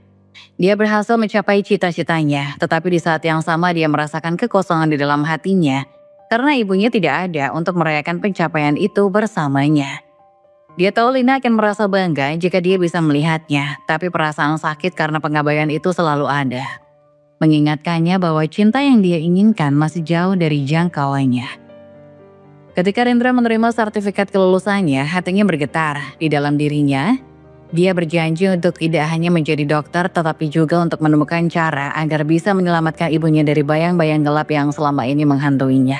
Dia berhasil mencapai cita-citanya, tetapi di saat yang sama dia merasakan kekosongan di dalam hatinya, karena ibunya tidak ada untuk merayakan pencapaian itu bersamanya. Dia tahu Lina akan merasa bangga jika dia bisa melihatnya, tapi perasaan sakit karena pengabaian itu selalu ada. Mengingatkannya bahwa cinta yang dia inginkan masih jauh dari jangkauannya. Ketika Rendra menerima sertifikat kelulusannya, hatinya bergetar di dalam dirinya. Dia berjanji untuk tidak hanya menjadi dokter, tetapi juga untuk menemukan cara agar bisa menyelamatkan ibunya dari bayang-bayang gelap yang selama ini menghantuinya.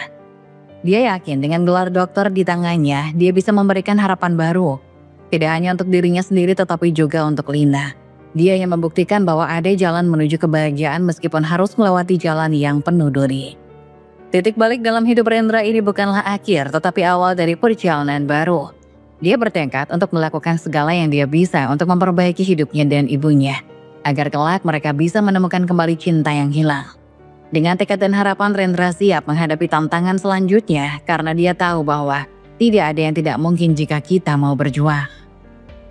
Dia yakin dengan gelar dokter di tangannya, dia bisa memberikan harapan baru. Tidak hanya untuk dirinya sendiri tetapi juga untuk Lina. Dia yang membuktikan bahwa ada jalan menuju kebahagiaan meskipun harus melewati jalan yang penuh duri. Titik balik dalam hidup Rendra ini bukanlah akhir tetapi awal dari perjalanan baru. Dia bertekad untuk melakukan segala yang dia bisa untuk memperbaiki hidupnya dan ibunya. Agar kelak mereka bisa menemukan kembali cinta yang hilang. Dengan tekad dan harapan, Rendra siap menghadapi tantangan selanjutnya karena dia tahu bahwa tidak ada yang tidak mungkin jika kita mau berjuang.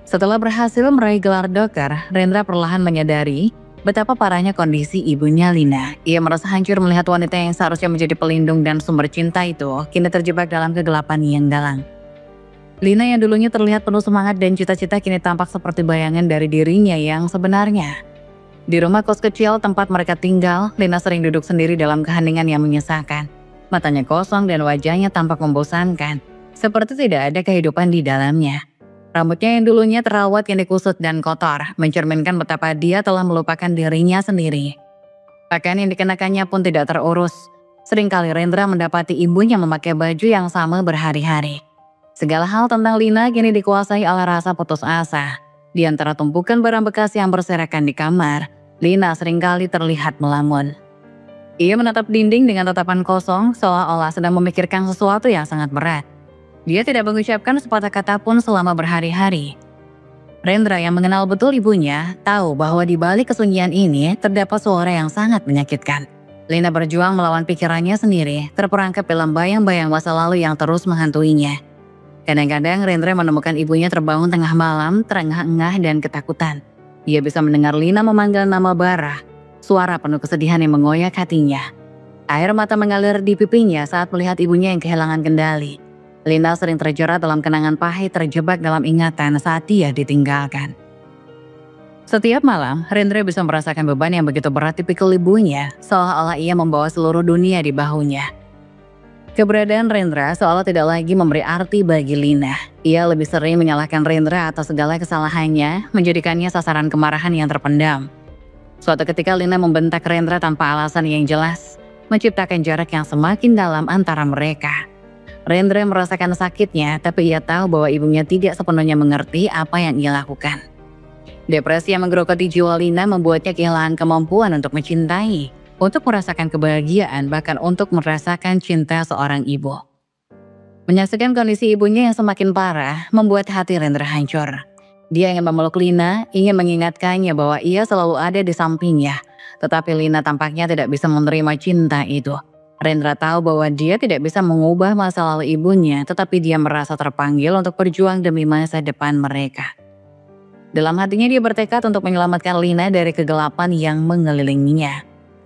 Setelah berhasil meraih gelar dokter, Rendra perlahan menyadari betapa parahnya kondisi ibunya Lina. Ia merasa hancur melihat wanita yang seharusnya menjadi pelindung dan sumber cinta itu kini terjebak dalam kegelapan yang dalam. Lina yang dulunya terlihat penuh semangat dan cita-cita kini tampak seperti bayangan dari dirinya yang sebenarnya. Di rumah kos kecil tempat mereka tinggal, Lina sering duduk sendiri dalam keheningan yang menyesakan. Matanya kosong dan wajahnya tampak membosankan, seperti tidak ada kehidupan di dalamnya. Rambutnya yang dulunya terawat kini kusut dan kotor, mencerminkan betapa dia telah melupakan dirinya sendiri. Pakaian yang dikenakannya pun tidak terurus. Seringkali Rendra mendapati ibunya memakai baju yang sama berhari-hari. Segala hal tentang Lina kini dikuasai oleh rasa putus asa. Di antara tumpukan barang bekas yang berserakan di kamar, Lina seringkali terlihat melamun. Ia menatap dinding dengan tatapan kosong seolah-olah sedang memikirkan sesuatu yang sangat berat. Dia tidak mengucapkan sepatah kata pun selama berhari-hari. Rendra yang mengenal betul ibunya tahu bahwa di balik kesunyian ini terdapat suara yang sangat menyakitkan. Lina berjuang melawan pikirannya sendiri, terperangkap dalam bayang-bayang masa lalu yang terus menghantuinya. Kadang-kadang Rendra menemukan ibunya terbangun tengah malam, terengah-engah dan ketakutan. Dia bisa mendengar Lina memanggil nama Bara, suara penuh kesedihan yang mengoyak hatinya. Air mata mengalir di pipinya saat melihat ibunya yang kehilangan kendali. Lina sering terjerat dalam kenangan pahit, terjebak dalam ingatan saat dia ditinggalkan. Setiap malam, Rendra bisa merasakan beban yang begitu berat di pikul ibunya, seolah-olah ia membawa seluruh dunia di bahunya. Keberadaan Rendra seolah tidak lagi memberi arti bagi Lina. Ia lebih sering menyalahkan Rendra atas segala kesalahannya, menjadikannya sasaran kemarahan yang terpendam. Suatu ketika Lina membentak Rendra tanpa alasan yang jelas, menciptakan jarak yang semakin dalam antara mereka. Rendra merasakan sakitnya, tapi ia tahu bahwa ibunya tidak sepenuhnya mengerti apa yang ia lakukan. Depresi yang menggerogoti jiwa Lina membuatnya kehilangan kemampuan untuk mencintai, untuk merasakan kebahagiaan, bahkan untuk merasakan cinta seorang ibu. Menyaksikan kondisi ibunya yang semakin parah, membuat hati Rendra hancur. Dia ingin memeluk Lina, ingin mengingatkannya bahwa ia selalu ada di sampingnya. Tetapi Lina tampaknya tidak bisa menerima cinta itu. Rendra tahu bahwa dia tidak bisa mengubah masa lalu ibunya, tetapi dia merasa terpanggil untuk berjuang demi masa depan mereka. Dalam hatinya dia bertekad untuk menyelamatkan Lina dari kegelapan yang mengelilinginya.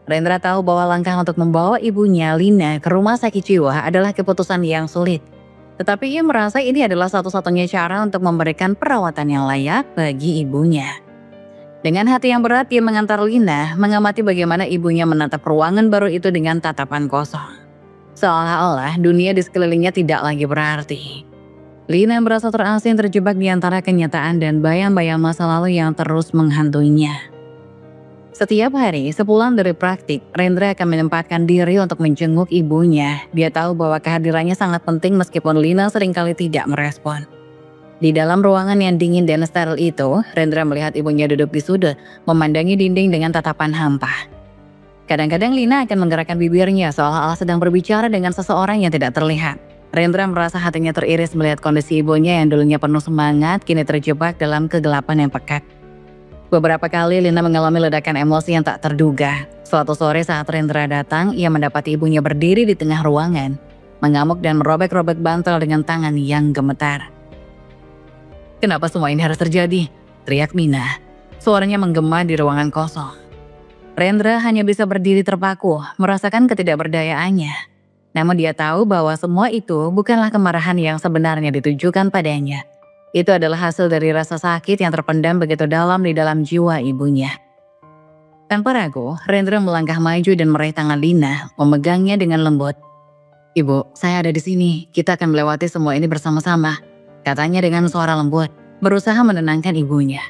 Rendra tahu bahwa langkah untuk membawa ibunya, Lina, ke rumah sakit jiwa adalah keputusan yang sulit. Tetapi ia merasa ini adalah satu-satunya cara untuk memberikan perawatan yang layak bagi ibunya. Dengan hati yang berat, dia mengantar Lina, mengamati bagaimana ibunya menatap ruangan baru itu dengan tatapan kosong. Seolah-olah dunia di sekelilingnya tidak lagi berarti. Lina merasa terasing, terjebak di antara kenyataan dan bayang-bayang masa lalu yang terus menghantuinya. Setiap hari, sepulang dari praktik, Rendra akan menyempatkan diri untuk menjenguk ibunya. Dia tahu bahwa kehadirannya sangat penting meskipun Lina seringkali tidak merespon. Di dalam ruangan yang dingin dan steril itu, Rendra melihat ibunya duduk di sudut, memandangi dinding dengan tatapan hampa. Kadang-kadang Lina akan menggerakkan bibirnya seolah-olah sedang berbicara dengan seseorang yang tidak terlihat. Rendra merasa hatinya teriris melihat kondisi ibunya yang dulunya penuh semangat, kini terjebak dalam kegelapan yang pekat. Beberapa kali Lina mengalami ledakan emosi yang tak terduga. Suatu sore saat Rendra datang, ia mendapati ibunya berdiri di tengah ruangan, mengamuk dan merobek-robek bantal dengan tangan yang gemetar. "Kenapa semua ini harus terjadi?" teriak Mina. Suaranya menggema di ruangan kosong. Rendra hanya bisa berdiri terpaku, merasakan ketidakberdayaannya. Namun dia tahu bahwa semua itu bukanlah kemarahan yang sebenarnya ditujukan padanya. Itu adalah hasil dari rasa sakit yang terpendam begitu dalam di dalam jiwa ibunya. Tanpa ragu, Rendra melangkah maju dan meraih tangan Lina, memegangnya dengan lembut. "Ibu, saya ada di sini. Kita akan melewati semua ini bersama-sama," katanya dengan suara lembut, berusaha menenangkan ibunya.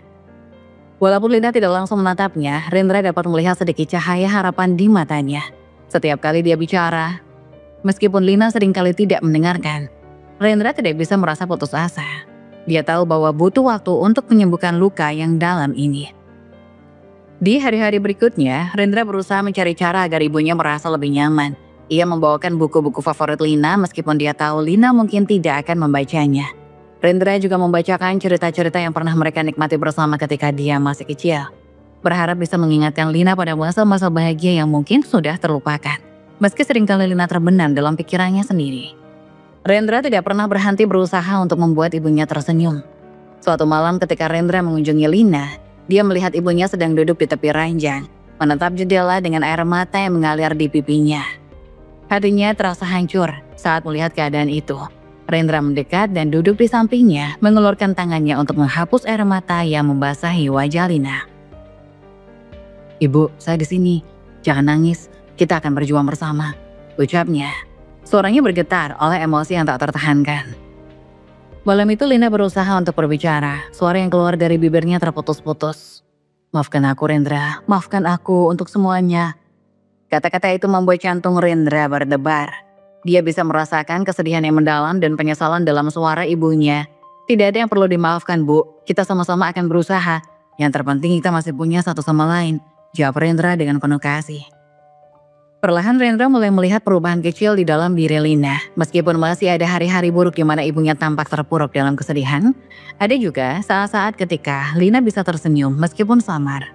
Walaupun Lina tidak langsung menatapnya, Rendra dapat melihat sedikit cahaya harapan di matanya. Setiap kali dia bicara, meskipun Lina seringkali tidak mendengarkan, Rendra tidak bisa merasa putus asa. Dia tahu bahwa butuh waktu untuk menyembuhkan luka yang dalam ini. Di hari-hari berikutnya, Rendra berusaha mencari cara agar ibunya merasa lebih nyaman. Ia membawakan buku-buku favorit Lina meskipun dia tahu Lina mungkin tidak akan membacanya. Rendra juga membacakan cerita-cerita yang pernah mereka nikmati bersama ketika dia masih kecil. Berharap bisa mengingatkan Lina pada masa-masa bahagia yang mungkin sudah terlupakan. Meski seringkali Lina terbenam dalam pikirannya sendiri. Rendra tidak pernah berhenti berusaha untuk membuat ibunya tersenyum. Suatu malam ketika Rendra mengunjungi Lina, dia melihat ibunya sedang duduk di tepi ranjang, menatap jendela dengan air mata yang mengalir di pipinya. Hatinya terasa hancur saat melihat keadaan itu. Rendra mendekat dan duduk di sampingnya, mengulurkan tangannya untuk menghapus air mata yang membasahi wajah Lina. "Ibu, saya di sini. Jangan nangis, kita akan berjuang bersama," ucapnya. Suaranya bergetar oleh emosi yang tak tertahankan. Malam itu Lina berusaha untuk berbicara. Suara yang keluar dari bibirnya terputus-putus. "Maafkan aku, Rendra. Maafkan aku untuk semuanya." Kata-kata itu membuat jantung Rendra berdebar. Dia bisa merasakan kesedihan yang mendalam dan penyesalan dalam suara ibunya. "Tidak ada yang perlu dimaafkan, Bu. Kita sama-sama akan berusaha. Yang terpenting kita masih punya satu sama lain," jawab Rendra dengan penuh kasih. Perlahan Rendra mulai melihat perubahan kecil di dalam diri Lina. Meskipun masih ada hari-hari buruk di mana ibunya tampak terpuruk dalam kesedihan, ada juga saat-saat ketika Lina bisa tersenyum meskipun samar.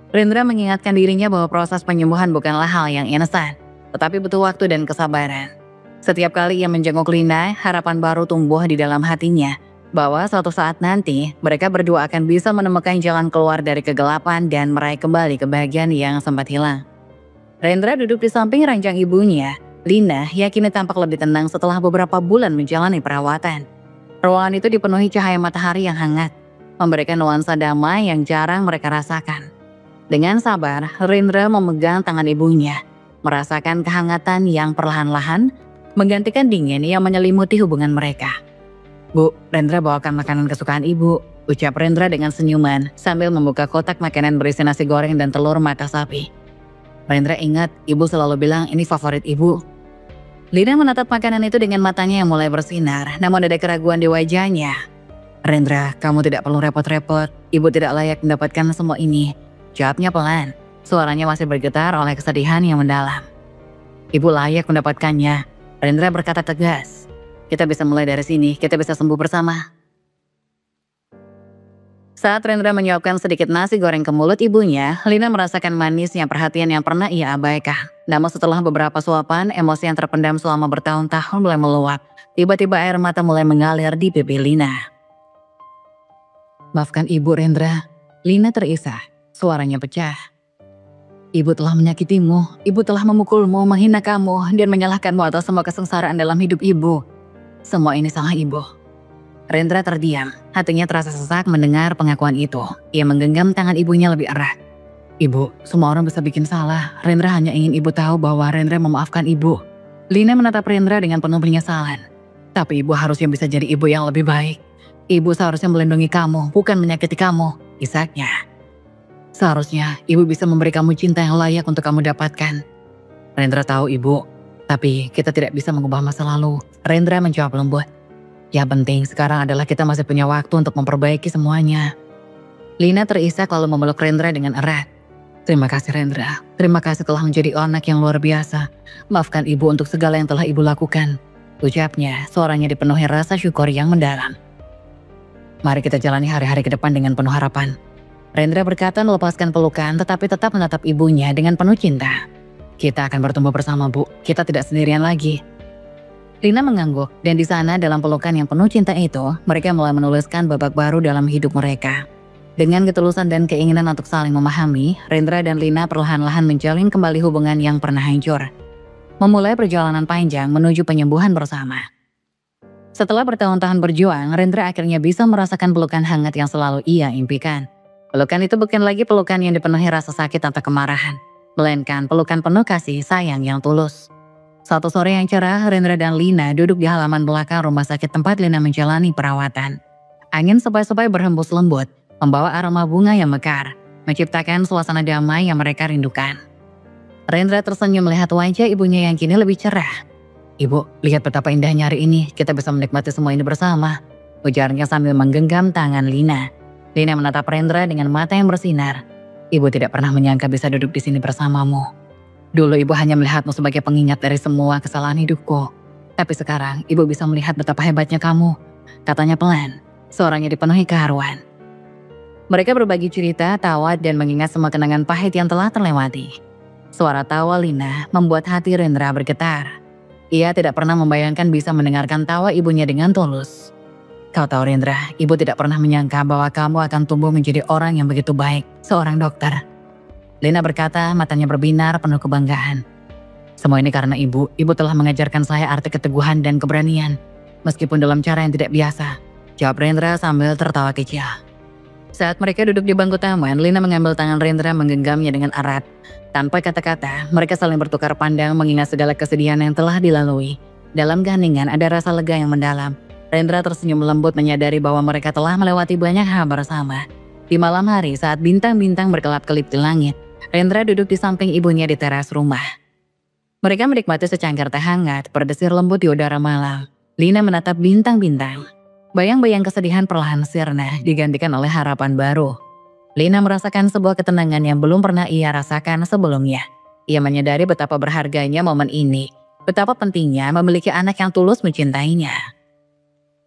Rendra mengingatkan dirinya bahwa proses penyembuhan bukanlah hal yang instan, tetapi butuh waktu dan kesabaran. Setiap kali ia menjenguk Lina, harapan baru tumbuh di dalam hatinya bahwa suatu saat nanti mereka berdua akan bisa menemukan jalan keluar dari kegelapan dan meraih kembali kebahagiaan yang sempat hilang. Rendra duduk di samping ranjang ibunya. Lina yakini tampak lebih tenang setelah beberapa bulan menjalani perawatan. Ruangan itu dipenuhi cahaya matahari yang hangat, memberikan nuansa damai yang jarang mereka rasakan. Dengan sabar, Rendra memegang tangan ibunya, merasakan kehangatan yang perlahan-lahan menggantikan dingin yang menyelimuti hubungan mereka. "Bu, Rendra bawakan makanan kesukaan ibu," ucap Rendra dengan senyuman sambil membuka kotak makanan berisi nasi goreng dan telur mata sapi. Rendra ingat, ibu selalu bilang ini favorit ibu. Lina menatap makanan itu dengan matanya yang mulai bersinar, namun ada keraguan di wajahnya. "Rendra, kamu tidak perlu repot-repot. Ibu tidak layak mendapatkan semua ini," jawabnya pelan. Suaranya masih bergetar oleh kesedihan yang mendalam. "Ibu layak mendapatkannya," Rendra berkata tegas. "Kita bisa mulai dari sini, kita bisa sembuh bersama." Saat Rendra menyuapkan sedikit nasi goreng ke mulut ibunya, Lina merasakan manisnya perhatian yang pernah ia abaikan. Namun setelah beberapa suapan, emosi yang terpendam selama bertahun-tahun mulai meluap. Tiba-tiba air mata mulai mengalir di pipi Lina. "Maafkan ibu, Rendra." Lina terisak, suaranya pecah. "Ibu telah menyakitimu, ibu telah memukulmu, menghina kamu, dan menyalahkanmu atas semua kesengsaraan dalam hidup ibu. Semua ini salah ibu." Rendra terdiam, hatinya terasa sesak mendengar pengakuan itu. Ia menggenggam tangan ibunya lebih erat. "Ibu, semua orang bisa bikin salah. Rendra hanya ingin ibu tahu bahwa Rendra memaafkan ibu." Lina menatap Rendra dengan penuh penyesalan. "Tapi ibu harusnya bisa jadi ibu yang lebih baik. Ibu seharusnya melindungi kamu, bukan menyakiti kamu," isaknya. "Seharusnya ibu bisa memberi kamu cinta yang layak untuk kamu dapatkan." "Rendra tahu ibu, tapi kita tidak bisa mengubah masa lalu," Rendra menjawab lembut. "Yang penting sekarang adalah kita masih punya waktu untuk memperbaiki semuanya." Lina terisak lalu memeluk Rendra dengan erat. "Terima kasih Rendra, terima kasih telah menjadi anak yang luar biasa. Maafkan ibu untuk segala yang telah ibu lakukan," ucapnya, suaranya dipenuhi rasa syukur yang mendalam. "Mari kita jalani hari-hari ke depan dengan penuh harapan," Rendra berkata melepaskan pelukan tetapi tetap menatap ibunya dengan penuh cinta. "Kita akan bertumbuh bersama, Bu. Kita tidak sendirian lagi." Lina mengangguk, dan di sana dalam pelukan yang penuh cinta itu, mereka mulai menuliskan babak baru dalam hidup mereka. Dengan ketulusan dan keinginan untuk saling memahami, Rendra dan Lina perlahan-lahan menjalin kembali hubungan yang pernah hancur. Memulai perjalanan panjang menuju penyembuhan bersama. Setelah bertahun-tahun berjuang, Rendra akhirnya bisa merasakan pelukan hangat yang selalu ia impikan. Pelukan itu bukan lagi pelukan yang dipenuhi rasa sakit atau kemarahan, melainkan pelukan penuh kasih sayang yang tulus. Satu sore yang cerah, Rendra dan Lina duduk di halaman belakang rumah sakit tempat Lina menjalani perawatan. Angin sepoi-sepoi berhembus lembut, membawa aroma bunga yang mekar, menciptakan suasana damai yang mereka rindukan. Rendra tersenyum melihat wajah ibunya yang kini lebih cerah. "Ibu, lihat betapa indahnya hari ini, kita bisa menikmati semua ini bersama," ujarnya sambil menggenggam tangan Lina. Lina menatap Rendra dengan mata yang bersinar. "Ibu tidak pernah menyangka bisa duduk di sini bersamamu. Dulu ibu hanya melihatmu sebagai pengingat dari semua kesalahan hidupku. Tapi sekarang ibu bisa melihat betapa hebatnya kamu," katanya pelan, suaranya dipenuhi keharuan. Mereka berbagi cerita, tawa, dan mengingat semua kenangan pahit yang telah terlewati. Suara tawa Lina membuat hati Rendra bergetar. Ia tidak pernah membayangkan bisa mendengarkan tawa ibunya dengan tulus. "Kau tahu Rendra, ibu tidak pernah menyangka bahwa kamu akan tumbuh menjadi orang yang begitu baik, seorang dokter," Lina berkata, matanya berbinar penuh kebanggaan. "Semua ini karena ibu telah mengajarkan saya arti keteguhan dan keberanian, meskipun dalam cara yang tidak biasa," jawab Rendra sambil tertawa kecil. Saat mereka duduk di bangku taman, Lina mengambil tangan Rendra menggenggamnya dengan erat. Tanpa kata-kata, mereka saling bertukar pandang mengingat segala kesedihan yang telah dilalui. Dalam keheningan ada rasa lega yang mendalam. Rendra tersenyum lembut menyadari bahwa mereka telah melewati banyak hal bersama. Di malam hari saat bintang-bintang berkelap-kelip di langit, Rendra duduk di samping ibunya di teras rumah. Mereka menikmati secangkir teh hangat berdesir lembut di udara malam. Lina menatap bintang-bintang. Bayang-bayang kesedihan perlahan sirna digantikan oleh harapan baru. Lina merasakan sebuah ketenangan yang belum pernah ia rasakan sebelumnya. Ia menyadari betapa berharganya momen ini, betapa pentingnya memiliki anak yang tulus mencintainya.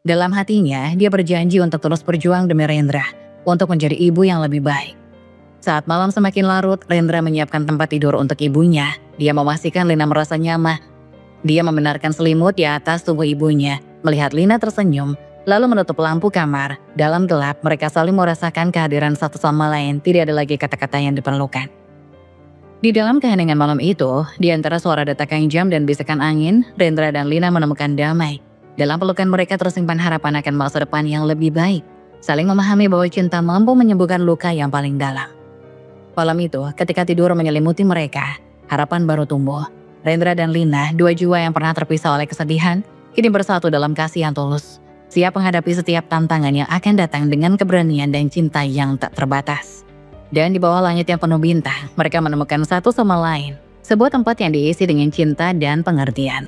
Dalam hatinya, dia berjanji untuk terus berjuang demi Rendra, untuk menjadi ibu yang lebih baik. Saat malam semakin larut, Rendra menyiapkan tempat tidur untuk ibunya. Dia memastikan Lina merasa nyaman. Dia membenarkan selimut di atas tubuh ibunya. Melihat Lina tersenyum, lalu menutup lampu kamar. Dalam gelap, mereka saling merasakan kehadiran satu sama lain. Tidak ada lagi kata-kata yang diperlukan. Di dalam keheningan malam itu, di antara suara detakan jam dan bisikan angin, Rendra dan Lina menemukan damai. Dalam pelukan mereka tersimpan harapan akan masa depan yang lebih baik. Saling memahami bahwa cinta mampu menyembuhkan luka yang paling dalam. Malam itu, ketika tidur menyelimuti mereka, harapan baru tumbuh. Rendra dan Lina, dua jiwa yang pernah terpisah oleh kesedihan, kini bersatu dalam kasih yang tulus. Siap menghadapi setiap tantangan yang akan datang dengan keberanian dan cinta yang tak terbatas. Dan di bawah langit yang penuh bintang, mereka menemukan satu sama lain. Sebuah tempat yang diisi dengan cinta dan pengertian.